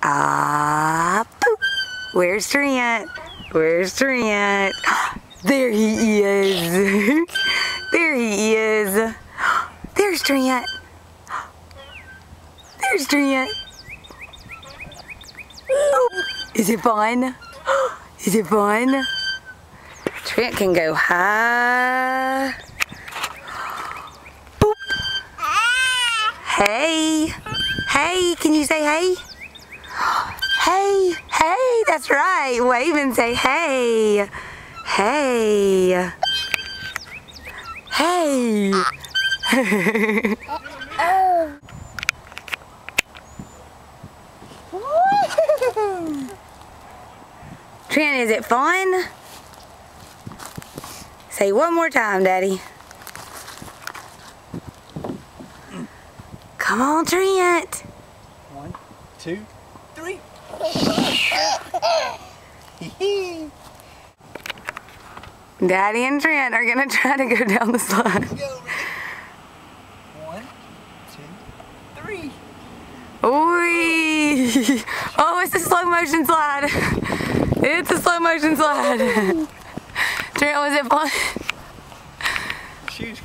Boop. Where's Trent? Where's Trent? There he is. There he is. There's Trent. There's Trent. Oh, is it fun? Is it fun? Trent can go high. Boop. Hey. Hey, can you say hey? Hey, hey, that's right. Wave and say hey. Hey. Hey. Trent, is it fun? Say one more time, Daddy. Come on, Trent. 1, 2, 3. Daddy and Trent are gonna try to go down the slide. Let's go, ready? 1, 2, 3. Oi! Oh, it's a slow motion slide. It's a slow motion slide. Trent, was it fun? Shoes